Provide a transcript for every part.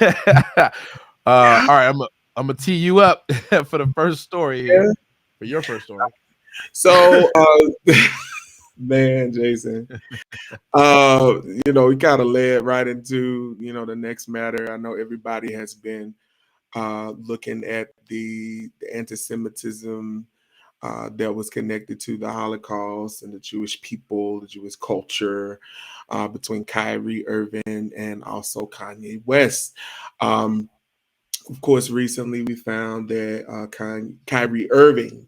All right, I'm gonna tee you up for the first story here. Yeah. For your first story. So, man, Jason, we kind of led right into, the next matter. I know everybody has been looking at the anti-Semitism that was connected to the Holocaust and the Jewish people, the Jewish culture, between Kyrie Irving and also Kanye West. Um, of course, recently we found that Kyrie Irving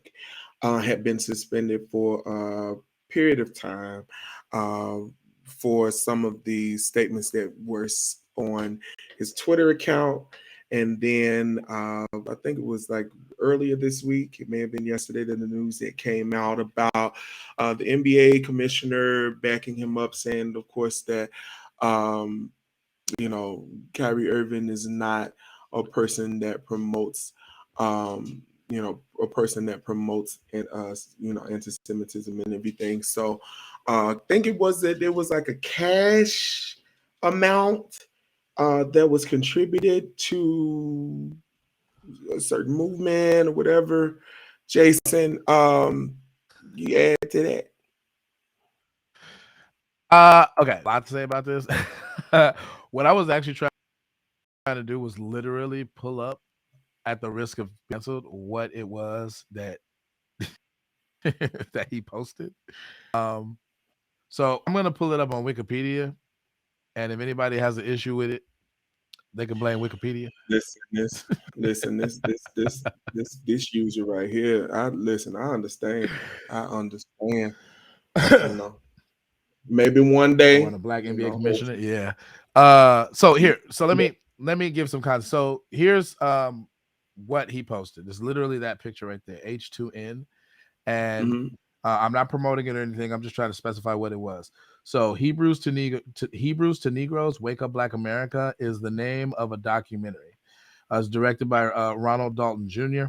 had been suspended for a period of time uh, for some of the statements that were on his Twitter account. And then I think it was like earlier this week, it may have been yesterday, that the news that came out about the NBA commissioner backing him up, saying, of course, that um, Kyrie Irving is not a person that promotes, a person that promotes, anti-Semitism and everything. So I think it was that there was like a cash amount that was contributed to a certain movement or whatever. Jason, you add to that? Okay, a lot to say about this. What I was actually trying to do was literally pull up, at the risk of canceled, what it was that that he posted. Um, so I'm gonna pull it up on Wikipedia, and if anybody has an issue with it, they can blame Wikipedia. Listen, this user right here. I listen. I understand. I understand. You know, maybe one I day. want a black NBA commissioner. Hopefully. Yeah. So let me give some context. So here's what he posted. It's literally that picture right there, H2N, and Mhm. I'm not promoting it or anything. I'm just trying to specify what it was. So Hebrews to Negroes, Wake Up Black America is the name of a documentary. It's directed by Ronald Dalton Jr.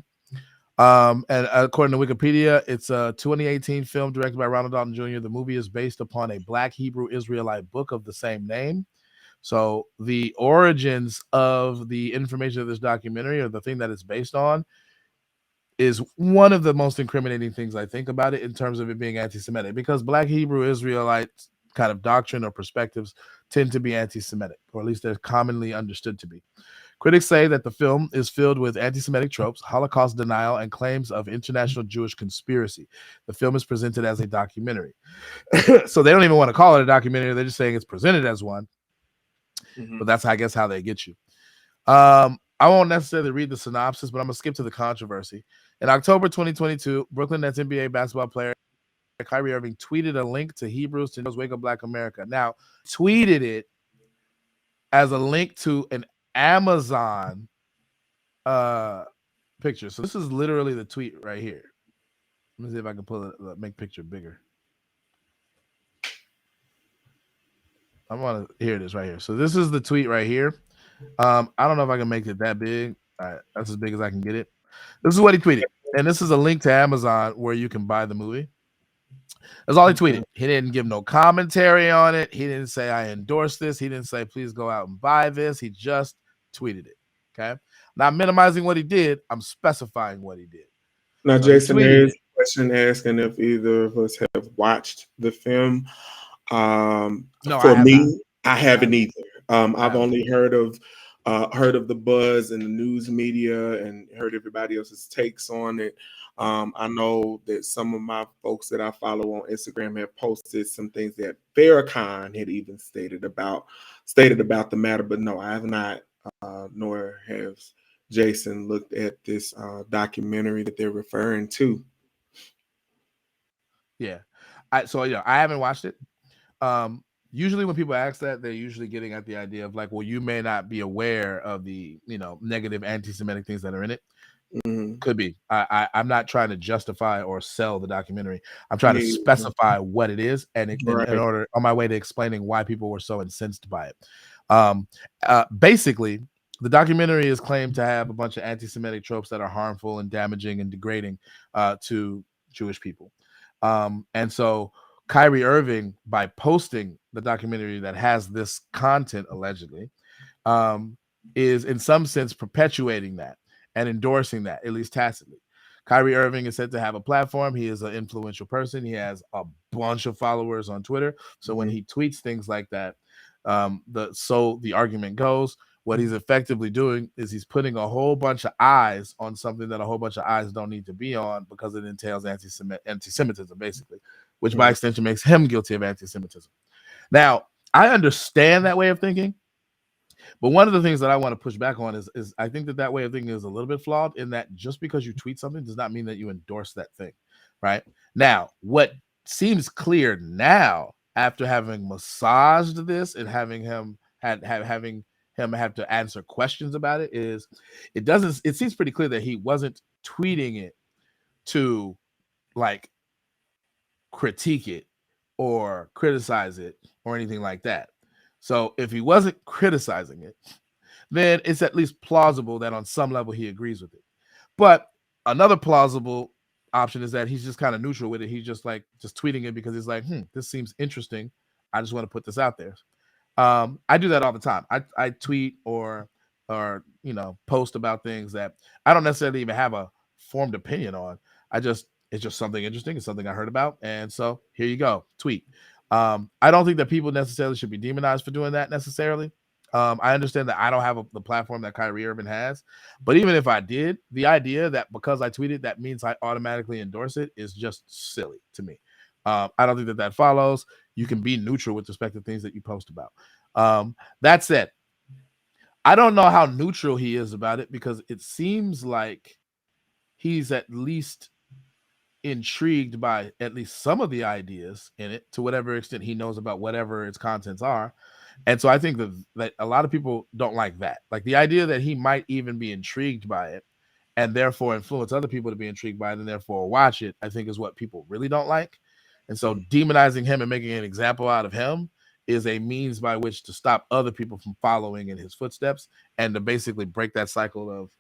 And according to Wikipedia, it's a 2018 film directed by Ronald Dalton Jr. The movie is based upon a Black Hebrew Israelite book of the same name. So the origins of the information of this documentary, or the thing that it's based on, is one of the most incriminating things I think about it in terms of it being anti-Semitic, because Black Hebrew Israelite kind of doctrine or perspectives tend to be anti-Semitic, or at least they're commonly understood to be. Critics say that the film is filled with anti-Semitic tropes, Holocaust denial, and claims of international Jewish conspiracy. The film is presented as a documentary. So they don't even want to call it a documentary. They're just saying it's presented as one. But Mhm. that's, I guess, how they get you. I won't necessarily read the synopsis, but I'm going to skip to the controversy. In October 2022, Brooklyn Nets NBA basketball player Kyrie Irving tweeted a link to Hebrews to Wake Up Black America. Now, tweeted it as a link to an Amazon picture. So this is literally the tweet right here. Let me see if I can pull it, make picture bigger. I want to, here it is right here. So this is the tweet right here. I don't know if I can make it that big. All right, that's as big as I can get it. This is what he tweeted. And this is a link to Amazon where you can buy the movie. That's all he tweeted. Okay. He didn't give no commentary on it. He didn't say, I endorse this. He didn't say, please go out and buy this. He just tweeted it. Okay. Not minimizing what he did. I'm specifying what he did. Now, So he Jason, there tweeted is it. a question asking if either of us have watched the film. No, I For have not. me, I I haven't have, either. I I've haven't. only heard of the buzz in the news media and heard everybody else's takes on it. I know that some of my folks that I follow on Instagram have posted some things that Farrakhan had even stated about the matter, but no, I have not, nor has Jason looked at this documentary that they're referring to. Yeah. I haven't watched it. Usually when people ask that, they're usually getting at the idea of like, well, you may not be aware of the, negative anti-Semitic things that are in it. Mhm. Could be. I'm not trying to justify or sell the documentary. I'm trying to Me, specify what it is, and in right. order on my way to explaining why people were so incensed by it. Basically, the documentary is claimed to have a bunch of anti-Semitic tropes that are harmful and damaging and degrading to Jewish people. And so Kyrie Irving, by posting the documentary that has this content allegedly, um, is in some sense perpetuating that and endorsing that, at least tacitly. Kyrie Irving is said to have a platform. He is an influential person. He has a bunch of followers on Twitter. So when he tweets things like that, the argument goes, what he's effectively doing is he's putting a whole bunch of eyes on something that a whole bunch of eyes don't need to be on because it entails anti-Semitism, basically, which by extension makes him guilty of anti-Semitism. Now, I understand that way of thinking. But one of the things that I want to push back on is I think that way of thinking is a little bit flawed in that just because you tweet something does not mean that you endorse that thing, right? Now, what seems clear now after having massaged this and having him have to answer questions about it is it seems pretty clear that he wasn't tweeting it to like critique it or criticize it or anything like that. So if he wasn't criticizing it, then it's at least plausible that on some level he agrees with it. But another plausible option is that he's just kind of neutral with it. He's just tweeting it because he's like, this seems interesting. I just want to put this out there. I do that all the time. I tweet or post about things that I don't necessarily even have a formed opinion on. It's just something interesting. It's something I heard about, and so here you go, tweet. I don't think that people necessarily should be demonized for doing that necessarily. I understand that I don't have the platform that Kyrie Irving has, but even if I did, the idea that because I tweeted that means I automatically endorse it is just silly to me. I don't think that follows. You can be neutral with respect to things that you post about. That said, I don't know how neutral he is about it because it seems like he's at least intrigued by at least some of the ideas in it to whatever extent he knows about whatever its contents are. And so I think that a lot of people don't like that. Like the idea that he might even be intrigued by it and therefore influence other people to be intrigued by it and therefore watch it, I think is what people really don't like. And so demonizing him and making an example out of him is a means by which to stop other people from following in his footsteps and to basically break that cycle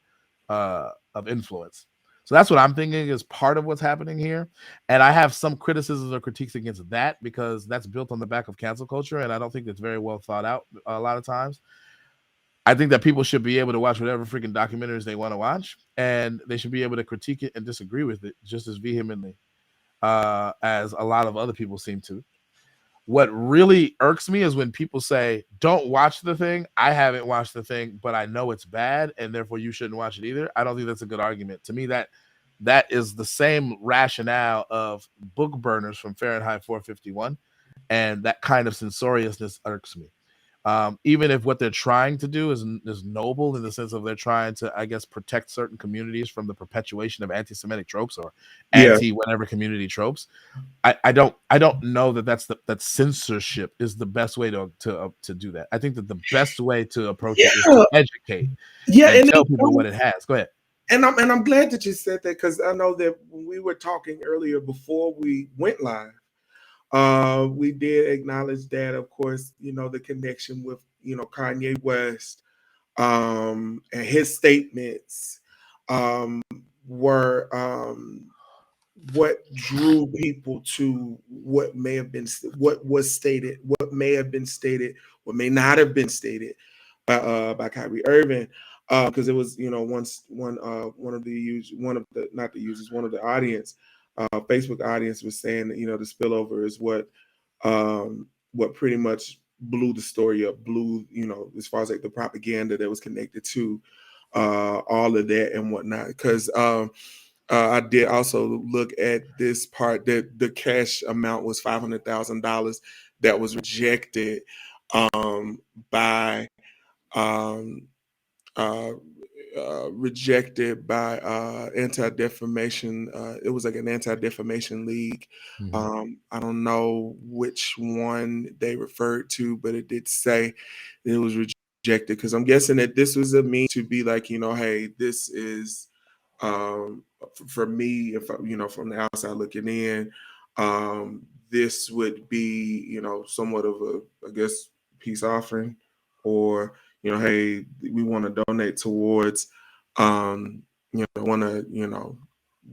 of influence. So that's what I'm thinking is part of what's happening here. And I have some criticisms or critiques against that because that's built on the back of cancel culture. And I don't think it's very well thought out a lot of times. I think that people should be able to watch whatever freaking documentaries they want to watch, and they should be able to critique it and disagree with it just as vehemently as a lot of other people seem to. What really irks me is when people say, don't watch the thing. I haven't watched the thing, but I know it's bad, and therefore you shouldn't watch it either. I don't think that's a good argument. To me, that is the same rationale of book burners from Fahrenheit 451, and that kind of censoriousness irks me. Even if what they're trying to do is noble in the sense of they're trying to, I guess, protect certain communities from the perpetuation of anti-Semitic tropes or anti-whatever community tropes. I don't know that censorship is the best way to do that. I think that the best way to approach it is to educate and tell people what it has. Go ahead. And I'm glad that you said that because I know that when we were talking earlier before we went live, we did acknowledge that, of course, the connection with Kanye West and his statements were what drew people to what may have been what was stated, what may have been stated, what may not have been stated by Kyrie Irving. Because it was, one of the users, one of the not the users, one of the audience, Facebook audience was saying that the spillover is what pretty much blew the story up, as far as like the propaganda that was connected to all of that and whatnot. Because I did also look at this part that the cash amount was $500,000 that was rejected by um, uh, rejected by anti-defamation. It was like an anti-defamation league. I don't know which one they referred to, but it did say it was rejected because I'm guessing that this was a mean to be like, hey, this is for me, if from the outside looking in, this would be somewhat of a, I guess, peace offering, or hey, we want to donate towards want to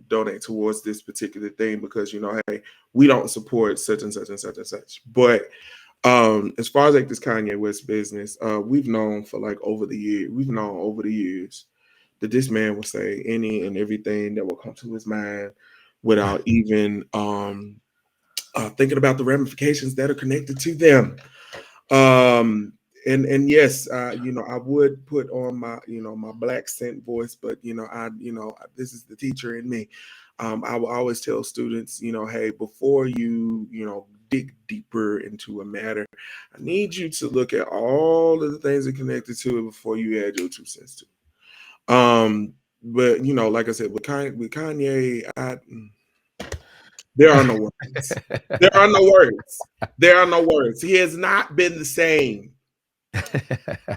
donate towards this particular thing because hey, we don't support such and such and such and such. But As far as like this Kanye West business, we've known for like over the years that this man will say any and everything that will come to his mind without even thinking about the ramifications that are connected to them. Um, and yes, I would put on my, my black scent voice, but this is the teacher in me. I will always tell students, hey, before you, dig deeper into a matter, I need you to look at all of the things that connected to it before you add your 2 cents to it. But like I said, with Kanye, there are no words. There are no words. There are no words. He has not been the same.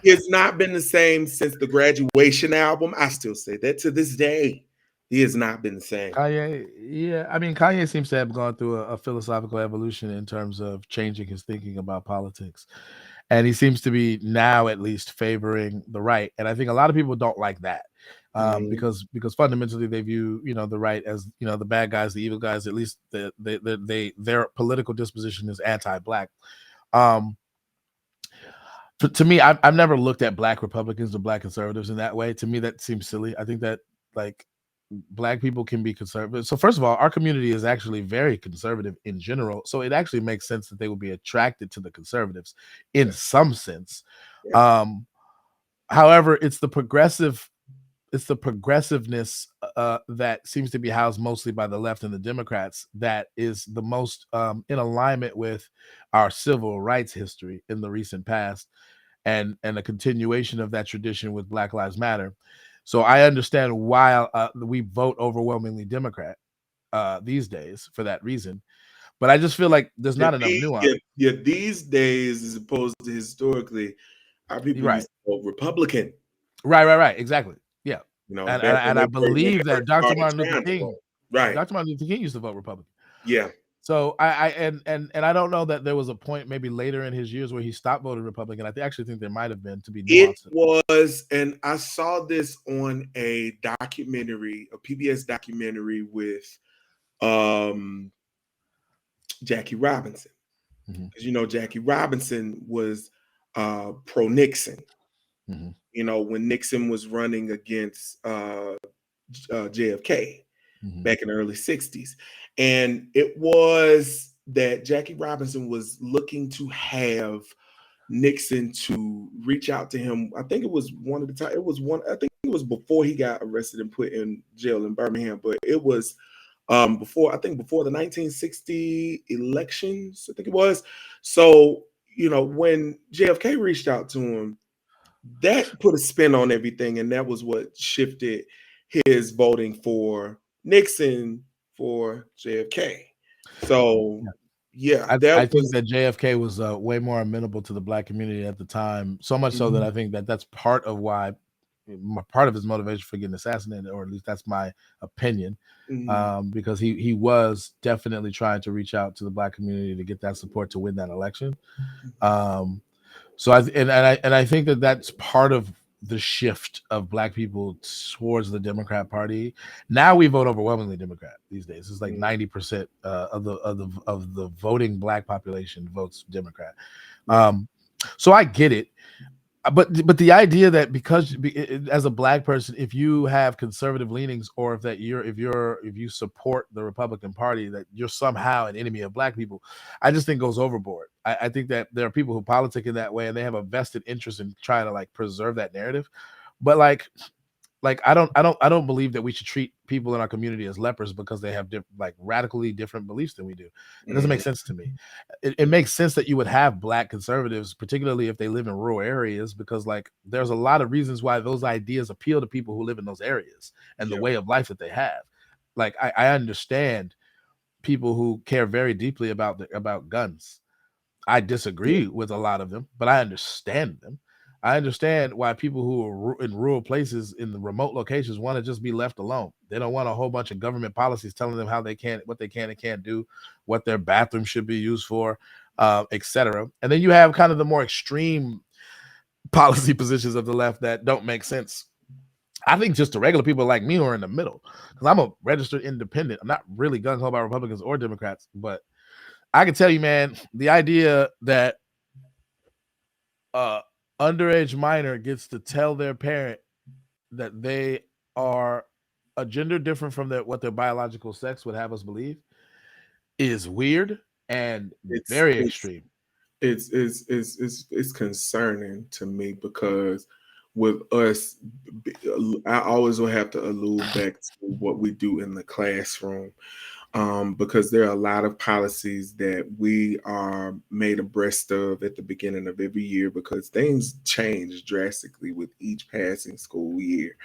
He has not been the same since the Graduation album. I still say that to this day. He has not been the same. Kanye, yeah, I mean, Kanye seems to have gone through a philosophical evolution in terms of changing his thinking about politics, and he seems to be now at least favoring the right. And I think a lot of people don't like that, Mhm. because fundamentally they view the right as the bad guys, the evil guys. At least their political disposition is anti-black. Um, to me, I've never looked at black Republicans or black conservatives in that way. To me, that seems silly. I think that like black people can be conservative. So first of all, our community is actually very conservative in general. So it actually makes sense that they would be attracted to the conservatives in Yeah, some sense. yeah, Um, However, it's the progressiveness that seems to be housed mostly by the left and the Democrats that is the most in alignment with our civil rights history in the recent past, and a continuation of that tradition with Black Lives Matter. So I understand why we vote overwhelmingly Democrat these days for that reason. But I just feel like there's yeah, not enough nuance. these days, as opposed to historically, our people Right, used to vote Republican. right, exactly. Yeah, Back when and I when they believe that first started trying to vote. Right. Dr. Martin Luther King used to vote Republican. Yeah. So I and I don't know that there was a point maybe later in his years where he stopped voting Republican. Actually think there might have been, to be It nuanced. was, and I saw this on a documentary, a PBS documentary with um Jackie Robinson. Mhm, Because Jackie Robinson was pro Nixon. mhm, When Nixon was running against JFK mhm, back in the early 60s. And it was that Jackie Robinson was looking to have Nixon to reach out to him. I think it was one of the time. It was one. I think it was before he got arrested and put in jail in Birmingham. But it was before. I think before the 1960 elections. I think it was. So when JFK reached out to him, that put a spin on everything, and that was what shifted his voting for Nixon for JFK. So yeah. yeah, that I think was. that JFK was way more amenable to the black community at the time, so much so that Mhm, I think that that's part of why, part of his motivation for getting assassinated, or at least that's my opinion, mhm, because he was definitely trying to reach out to the black community to get that support to win that election. mhm. Um, so I think that that's part of the shift of black people towards the Democrat Party. Now we vote overwhelmingly Democrat these days. It's like Mm, 90% of the voting black population votes Democrat. yeah, Um, so I get it, but the idea that as a black person, if you have conservative leanings, or if you support the Republican Party, that you're somehow an enemy of black people, I just think goes overboard. I think that there are people who politic in that way, and they have a vested interest in trying to like preserve that narrative. But like I don't believe that we should treat people in our community as lepers because they have like radically different beliefs than we do. It doesn't make mhm, sense to me. It makes sense that you would have black conservatives, particularly if they live in rural areas, because like there's a lot of reasons why those ideas appeal to people who live in those areas and the yeah, way of life that they have. Like I understand people who care very deeply about guns. I yeah, disagree with a lot of them, but I understand them. I understand why people who are in rural places, in the remote locations, want to just be left alone. They don't want a whole bunch of government policies telling them what they can and can't do, what their bathroom should be used for, etc. And then you have kind of the more extreme policy positions of the left that don't make sense. I think just the regular people like me who are in the middle, because I'm a registered independent. I'm not really gung ho about Republicans or Democrats, but I can tell you, man, the idea that a underage minor gets to tell their parent that they are a gender different from what their biological sex would have us believe is weird and It's very it's extreme. it's concerning to me because with us, I always will have to allude back to what we do in the classroom, because there are a lot of policies that we are made abreast of at the beginning of every year because things change drastically with each passing school year.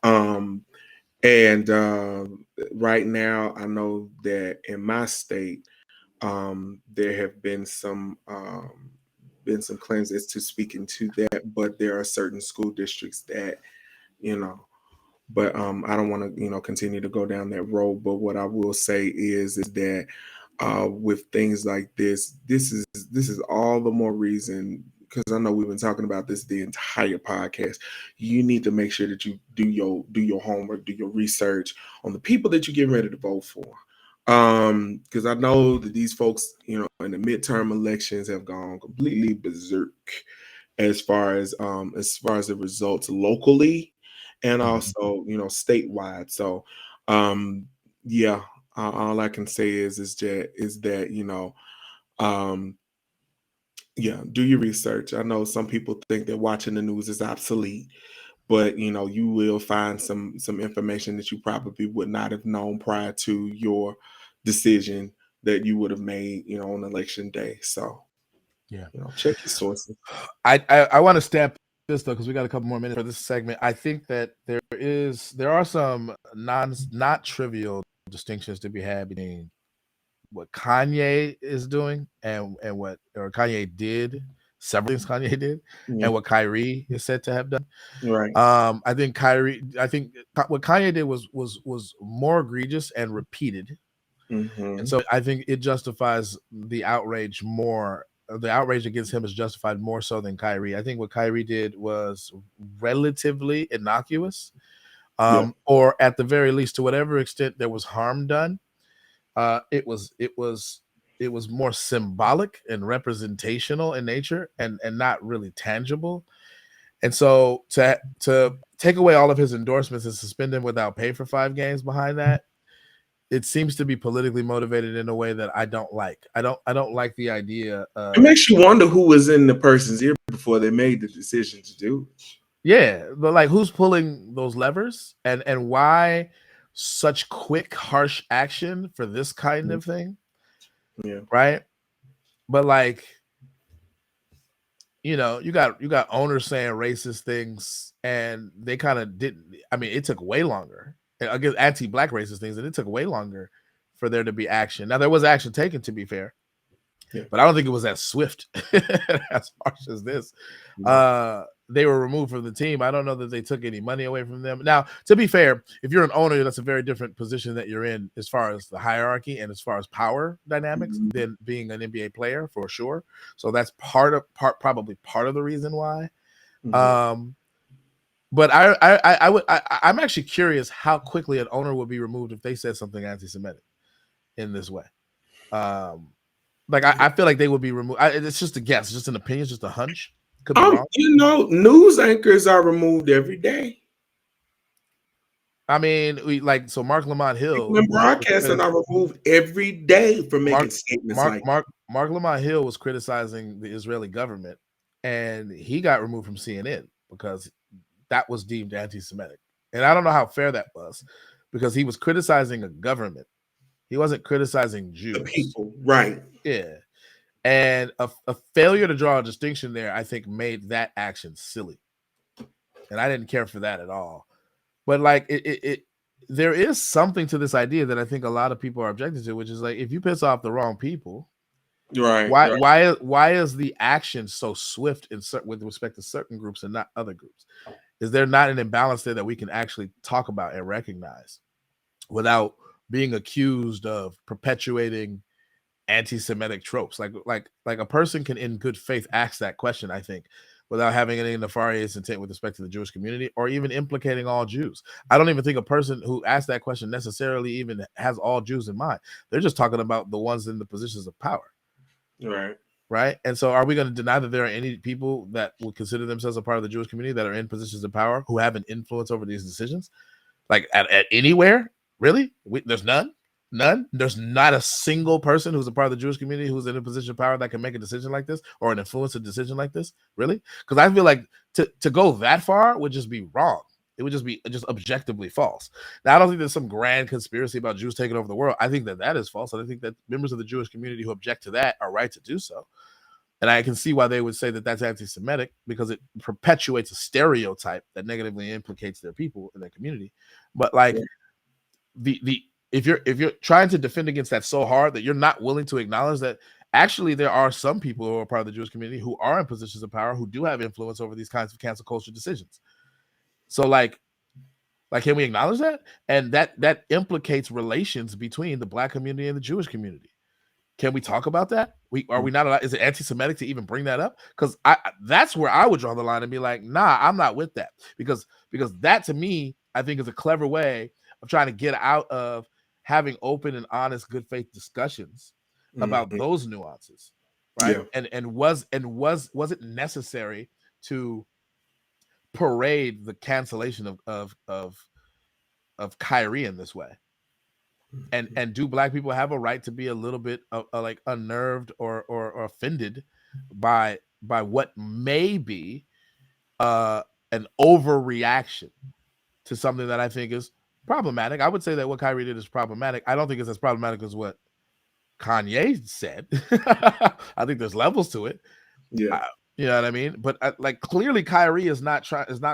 Um, and right now, I know that in my state, there have been some claims as to speaking to that, but there are certain school districts that, you know, but I don't want to, continue to go down that road. But what I will say is that with things like this is all the more reason, because I know we've been talking about this the entire podcast. You need to make sure that you do your homework, do your research on the people that you're getting ready to vote for. Because I know that these folks, in the midterm elections have gone completely berserk as far as the results locally and Mhm. also statewide. So um yeah, all I can say is that um yeah, do your research. I know some people think that watching the news is obsolete, but you will find some information that you probably would not have known prior to your decision that you would have made on election day. So Yeah. check your sources. I want to stamp this though because we got a couple more minutes for this segment. I think that there are some not trivial distinctions to be had between what Kanye is doing and what or Kanye did, several things Kanye did, Yeah, and what Kyrie is said to have done. right. I think what Kanye did was more egregious and repeated, and Hmm. so I think it justifies the outrage more. The outrage against him is justified more so than Kyrie. I think what Kyrie did was relatively innocuous, Yeah. or at the very least, to whatever extent there was harm done, it was more symbolic and representational in nature, and not really tangible. And so to take away all of his endorsements and suspend him without pay for 5 games behind that, it seems to be politically motivated in a way that I don't like. I don't like the idea It of, makes you wonder who was in the person's ear before they made the decision to do it. yeah, but like who's pulling those levers, and why such quick harsh action for this kind of thing, Yeah. right? But like, you got owners saying racist things, and they kind of didn't. I mean, it took way longer against anti-black racist things, and it took way longer for there to be action. Now there was action taken, to be fair, Yeah. but I don't think it was as swift as harsh as this. Right. They were removed from the team. I don't know that they took any money away from them. Now, to be fair, if you're an owner, that's a very different position that you're in as far as the hierarchy and as far as power dynamics Mhm. than being an NBA player for sure. So that's probably part of the reason why. Mhm. Um, but I'm actually curious how quickly an owner would be removed if they said something anti-Semitic in this way. Um, like I feel like they would be removed. It's just a guess, just an opinion, just a hunch. Could be wrong. News anchors are removed every day. I mean, so Mark Lamont People Hill in was broadcasting are removed every day for Mark making statements Mark like Mark Mark Lamont Hill was criticizing the Israeli government, and he got removed from CNN because that was deemed anti-Semitic. And I don't know how fair that was, because he was criticizing a government. He wasn't criticizing the Jews. people. Right. Yeah. And a failure to draw a distinction there, I think, made that action silly. And I didn't care for that at all. But like there is something to this idea that I think a lot of people are objecting to, which is like, if you piss off the wrong people, Right. why Right. why why is the action so swift with respect to certain groups and not other groups? Is there not an imbalance there that we can actually talk about and recognize without being accused of perpetuating anti-Semitic tropes? Like a person can, in good faith, ask that question, I think, without having any nefarious intent with respect to the Jewish community or even implicating all Jews. I don't even think a person who asks that question necessarily even has all Jews in mind. They're just talking about the ones in the positions of power. Right. right? And so, are we going to deny that there are any people that would consider themselves a part of the Jewish community that are in positions of power who have an influence over these decisions? Like at anywhere, really? There's none. There's not a single person who's a part of the Jewish community who's in a position of power that can make a decision like this or an influence a decision like this, really? Because I feel like to go that far would just be wrong. It would just be just objectively false. Now, I don't think there's some grand conspiracy about Jews taking over the world. I think that that is false, and I think that members of the Jewish community who object to that are right to do so. And I can see why they would say that that's anti-Semitic, because it perpetuates a stereotype that negatively implicates their people and their community. But like the if you're trying to defend against that so hard that you're not willing to acknowledge that actually there are some people who are part of the Jewish community who are in positions of power who do have influence over these kinds of cancel culture decisions. So like can we acknowledge that? And that implicates relations between the Black community and the Jewish community. Can we talk about that? Are we not allowed? Is it anti-Semitic to even bring that up? Because that's where I would draw the line and be like, nah, I'm not with that. Because that to me, I think is a clever way of trying to get out of having open and honest, good faith discussions about those nuances, right? Yeah. And was it necessary to parade the cancellation of Kyrie in this way? And do Black people have a right to be a little bit like unnerved or offended by what may be an overreaction to something that I think is problematic? I would say that what Kyrie did is problematic. I don't think it's as problematic as what Kanye said. I think there's levels to it. Yeah. You know what I mean? But like clearly Kyrie is not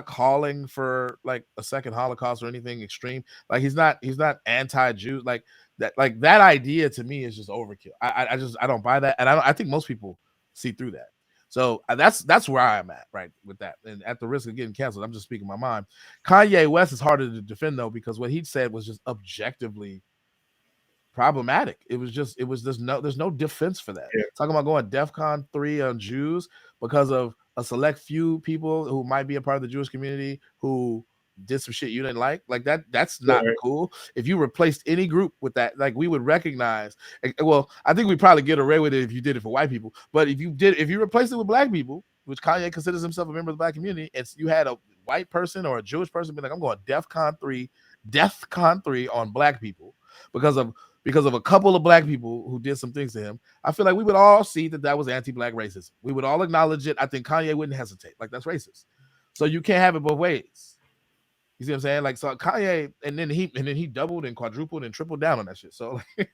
calling for like a second Holocaust or anything extreme. Like he's not anti-Jew. Like that idea to me is just overkill. I don't buy that, and I think most people see through that. So that's where I am at right with that. And at the risk of getting canceled, I'm just speaking my mind. Kanye West is harder to defend though, because what he said was just objectively problematic. There's no defense for that. Yeah. Talking about going DEFCON 3 on Jews because of a select few people who might be a part of the Jewish community who did some shit you didn't like that's not Right. cool. If you replaced any group with that, like we would recognize, well, I think we probably get away with it if you did it for white people, but if you replaced it with Black people, which Kanye considers himself a member of the Black community, and you had a white person or a Jewish person be like, I'm going DEFCON 3 on Black people because of a couple of Black people who did some things to him, I feel like we would all see that was anti-Black racism. We would all acknowledge it. I think Kanye wouldn't hesitate. Like, that's racist. So you can't have it both ways. You see what I'm saying? Like, so Kanye, and then he doubled and quadrupled and tripled down on that shit. So like,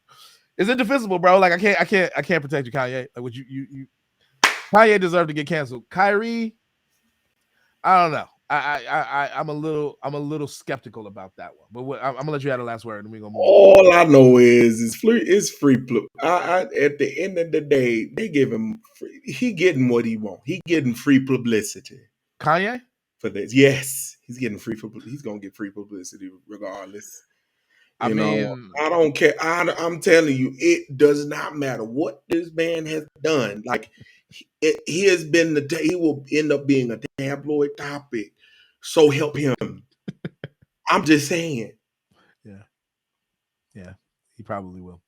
is it defensible, bro? Like, I can't protect you, Kanye. Like, would you Kanye deserved to get canceled. Kyrie, I don't know. I'm a little skeptical about that one. But I'm gonna let you have the last word, and we're gonna move on. All I know is free. At the end of the day, they give him free, he getting what he want. He getting free publicity Kanye? for this. Yes, he's getting he's gonna get free publicity regardless. I You know, mean, I don't care. I'm telling you, it does not matter what this man has done. Like he has been he will end up being a tabloid topic. So help him. I'm just saying. yeah, he probably will.